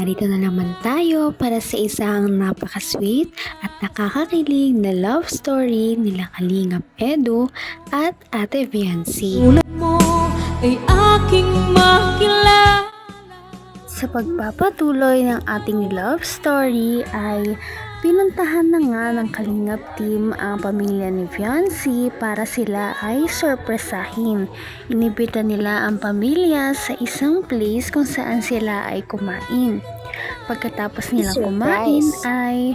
narito na naman tayo para sa isang napaka-sweet at nakakakilig na love story nila Kalingap Edu at Ate Viancy. Tulad mo ay aking makilala. Sa pagpapatuloy ng ating love story ay pinuntahan na nga ng Kalingap team ang pamilya ni Viancy para sila ay sorpresahin. Inibita nila ang pamilya sa isang place kung saan sila ay kumain. Pagkatapos nilang kumain ay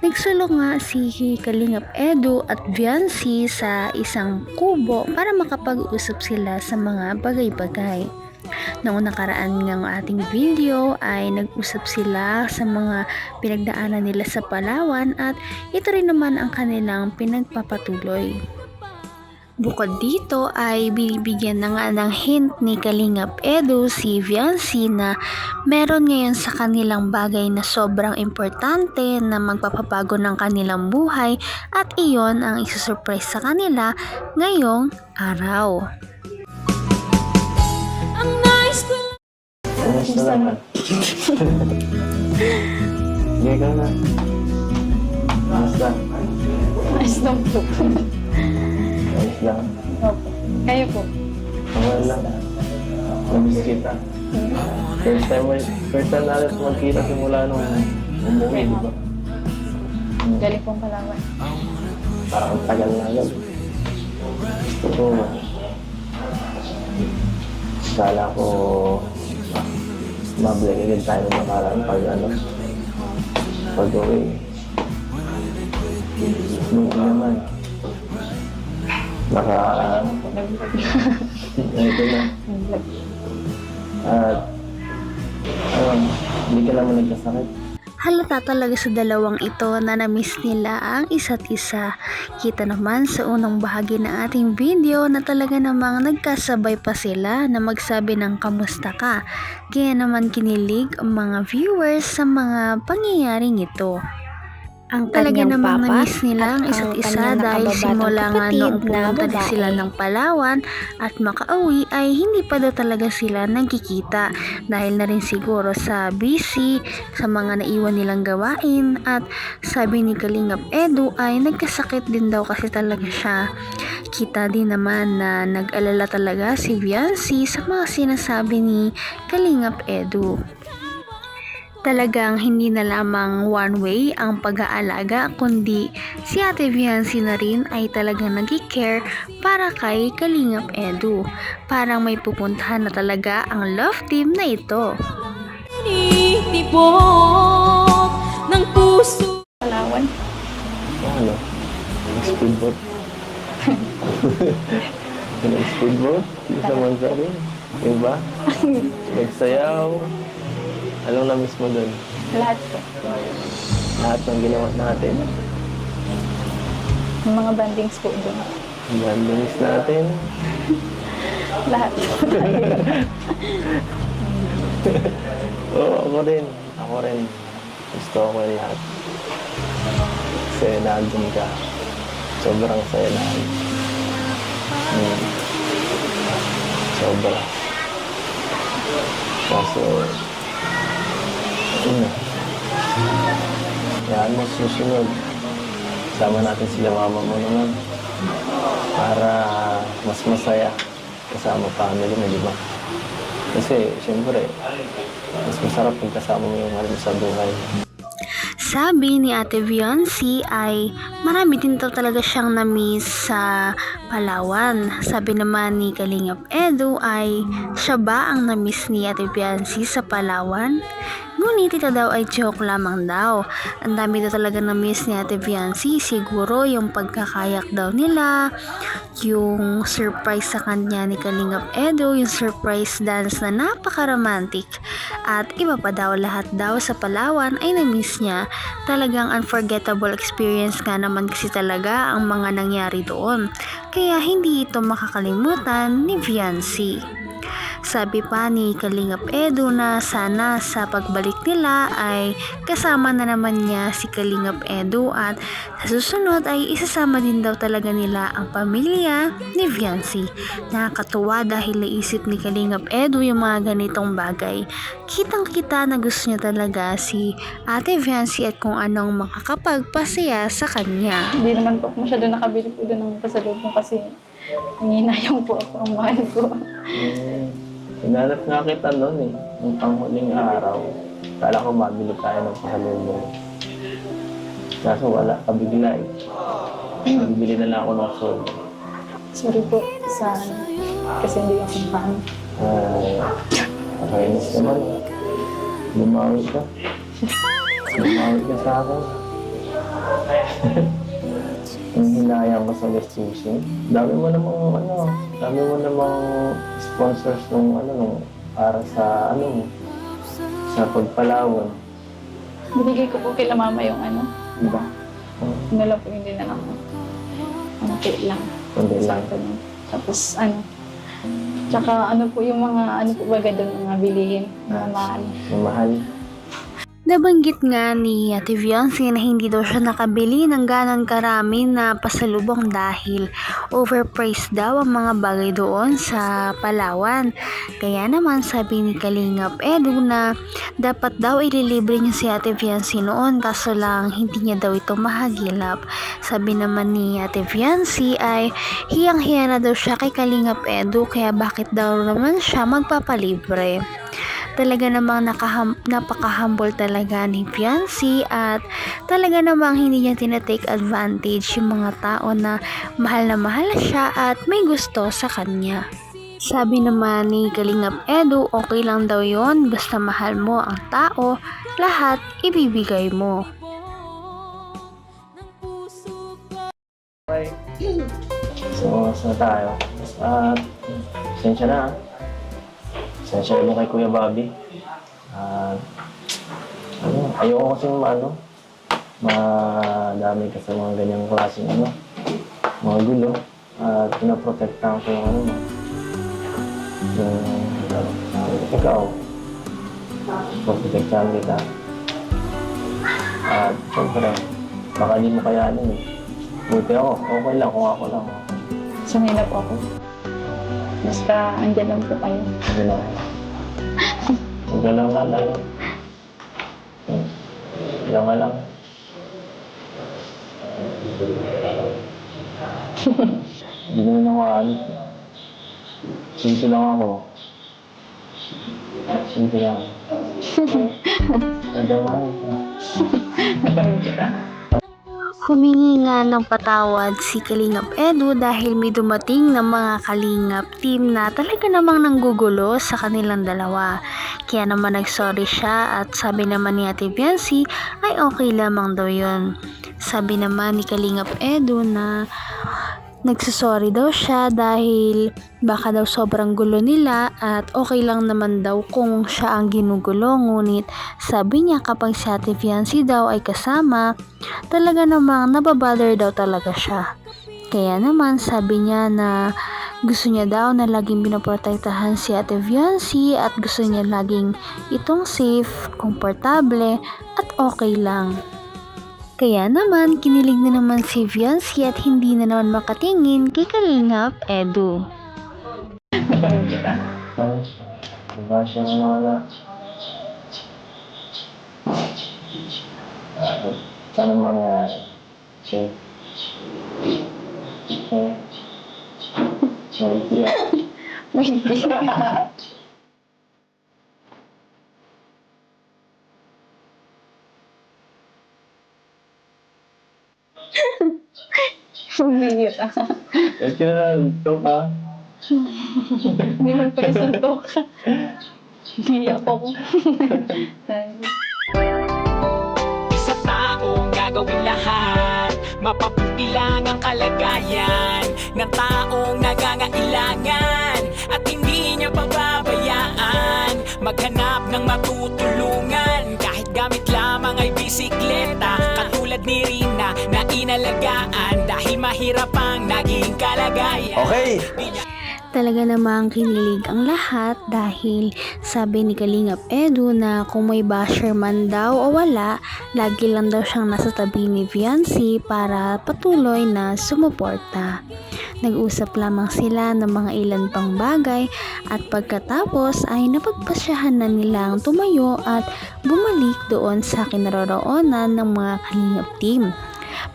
nagsulong nga si Kalingap Edu at Viancy sa isang kubo para makapag-usap sila sa mga bagay-bagay. Noong nakaraan ng ating video ay nag-usap sila sa mga pinagdaanan nila sa Palawan at ito rin naman ang kanilang pinagpapatuloy. Bukod dito ay binibigyan na nga ng hint ni Kalingap Edu si Viancy na meron ngayon sa kanilang bagay na sobrang importante na magpapabago ng kanilang buhay at iyon ang isusurprise sa kanila ngayong araw. Kamusta naman? Hindi ka na. Kamusta? Ayos lang po. Ayos lang. Opo. Kayo po. Okay lang. Namiss kita. First time natin magkita simula nung umuwi, di ba? Galing pong Palawan. Parang ang tagal na agad. Gusto ko, kala ko mabalik agad tayo ng nakaraan pag-uwi. Buti naman. Ito na. At, hindi ka naman nagkasakit. Halata talaga sa dalawang ito na na-miss nila ang isa't isa. Kita naman sa unang bahagi ng ating video na talaga namang nagkasabay pa sila na magsabi ng kamusta ka. Kaya naman kinilig ang mga viewers sa mga pangyayaring ito. Ang talaga namang na-miss nila ang isa't isa dahil simula nga noong pumunta na sila ng Palawan at makauwi ay hindi pa daw talaga sila nagkikita dahil na rin siguro sa busy sa mga naiwan nilang gawain at sabi ni Kalingap Edu ay nagkasakit din daw kasi talaga siya. Kita din naman na nag-alala talaga si Viancy sa mga sinasabi ni Kalingap Edu. Talagang hindi na lamang one way ang pag-aalaga kundi si Ate Viancy na rin ay talagang nag-care para kay Kalingap Edu. Parang may pupuntahan na talaga ang love team na ito. Tinitibok ng puso. Palawan. Ano? Speedboat? Speedboat? Isa man sa rin. Iba? Nagsayaw? Anong na-miss mo dun? Lahat po. Lahat ng ginawa natin? Yung mga bandings po doon. Bandings natin? Lahat. Oo, ako rin. Ako rin. Gusto ko lahat. Kasi nandun ka. Sobrang saya lahat. Sobra. Kaso, yan mo susunod. Sama natin sila mama mo naman. Para mas masaya kasama family mo, di ba? Kasi, siyempre, mas masarap pag kasama mo yung mahal mo sa buhay. Sabi ni Ate Viancy ay marami din daw talaga siyang na-miss sa Palawan. Sabi naman ni Kalingap Edu ay siya ba ang na-miss ni Ate Viancy sa Palawan? Ngunit ito daw ay joke lamang daw. Ang dami daw talaga na-miss ni Ate Viancy. Siguro yung pagkakayak daw nila, yung surprise sa kanya ni Kalingap Edu, yung surprise dance na napaka-romantic. At iba pa daw, lahat daw sa Palawan ay na-miss niya. Talagang unforgettable experience nga naman kasi talaga ang mga nangyari doon. Kaya hindi ito makakalimutan ni Viancy. Sabi pa ni Kalingap Edu na sana sa pagbalik nila ay kasama na naman niya si Kalingap Edu at sa susunod ay isasama din daw talaga nila ang pamilya ni Viancy. Nakakatuwa dahil naisip ni Kalingap Edu yung mga ganitong bagay. Kitang-kita na gusto niya talaga si Ate Viancy at kung anong makakapagpasaya sa kanya. Hindi naman po ako masyado nakabili po doon ng pasalubong kasi nanginayang po ako ang mahal ko. Hinanap nga kita noon eh. Nung panghuling araw. Kala ko mabili tayo ng pasalubong. Kaso wala, kabigla eh. Bibili na lang ako ng soul. Sorry po sa kasi hindi ako fan. Nakainis naman. Lumawi ka. Lumawi ka sa akin. Yung hinayang ko sa gastusin. Dami mo namang sponsors nung para sa sa pagpalawan. Binigay ko po kila mama yung diba? Ano lang po hindi na lang. Kit lang. Kundi lang. Tapos tsaka po yung mga po baga doon mga bilihin, mga mahal. Yung mahal. Nabanggit nga ni Ate Viancy na hindi daw siya nakabili ng ganon karami na pasalubong dahil overpriced daw ang mga bagay doon sa Palawan. Kaya naman sabi ni Kalingap Edu na dapat daw ililibre niya si Ate Viancy noon kaso lang hindi niya daw ito mahagilap. Sabi naman ni Ate Viancy ay hiyang-hiya na daw siya kay Kalingap Edu kaya bakit daw naman siya magpapalibre. Talaga namang napaka-humble talaga ni Viancy at talaga namang hindi niya tinatake advantage yung mga tao na mahal siya at may gusto sa kanya. Sabi naman ni Kalingap Edu, okay lang daw yon basta mahal mo ang tao, lahat ibibigay mo. Okay. So, saan tayo? Sensya na. Sensya mo kay Kuya Bobby. Ayoko kasi madami ka sa mga ganyang klaseng mga gulo. At pinaprotektahan ko yung ikaw. Protektahan kita. At syempre, baka di mo kayanin eh. Buti ako, okay lang kung ako lang. Sanay na po ako. Basta andyan lang po kayo. Galaw nga tayo. Galaw nga lang. Hindi naman ako aanit. Simple lang ako. Simple lang. Galaw nga. Humingi nga ng patawad si Kalingap Edu dahil may dumating na mga Kalingap team na talaga namang nanggugulo sa kanilang dalawa. Kaya naman nagsorry siya at sabi naman ni Ate Viancy ay okay lamang daw yun. Sabi naman ni Kalingap Edu na nagsasorry daw siya dahil baka daw sobrang gulo nila at okay lang naman daw kung siya ang ginugulo, ngunit sabi niya kapag si Ate Viancy daw ay kasama, talaga namang nababother daw talaga siya. Kaya naman sabi niya na gusto niya daw na laging pinoprotektahan si Ate Viancy at gusto niya laging itong safe, komportable at okay lang. Kaya naman, kinilig na naman si Viancy at hindi na naman makatingin kay Kalingap Edu. Diba siya wala? Sana mangyari? Safe. May hindi. Sumira. Kaya kinalito ka. Hindi man pala suntok. Hiya po ko. Sa taong gagawin lahat, mapabuti lang ang kalagayan ng taong nangangailangan at hindi niya pababayaan maghanap ng matutulungan kahit gamit lamang ay bisikleta, katulad ni Rina na inalagaan dahil mahirap ang naging kalagayan. Okay! Talaga namang kinilig ang lahat dahil sabi ni Kalingap Edu na kung may basher man daw o wala, lagi lang daw siyang nasa tabi ni Viancy para patuloy na sumuporta. Nag-usap lamang sila ng mga ilan pang bagay at pagkatapos ay napagpasyahan na nilang tumayo at bumalik doon sa kinaroroonan ng mga Kalingap team.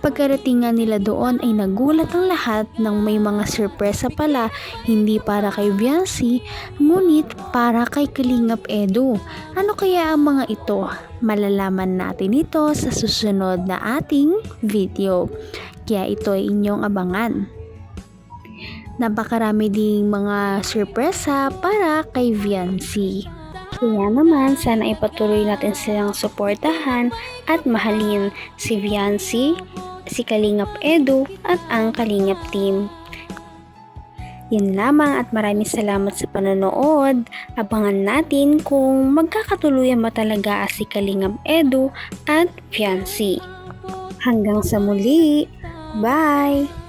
Pagkarating nga nila doon ay nagulat ang lahat nang may mga sorpresa pala, hindi para kay Viancy ngunit para kay Kalingap Edu. Ano kaya ang mga ito? Malalaman natin ito sa susunod na ating video. Kaya ito ay inyong abangan. Napakarami ding mga sorpresa para kay Viancy. Kaya naman, sana ipatuloy natin silang suportahan at mahalin si Viancy, si Kalingap Edu at ang Kalingap team. Yun lamang at maraming salamat sa panonood. Abangan natin kung magkakatuluyan ba talaga si Kalingap Edu at Viancy. Hanggang sa muli. Bye!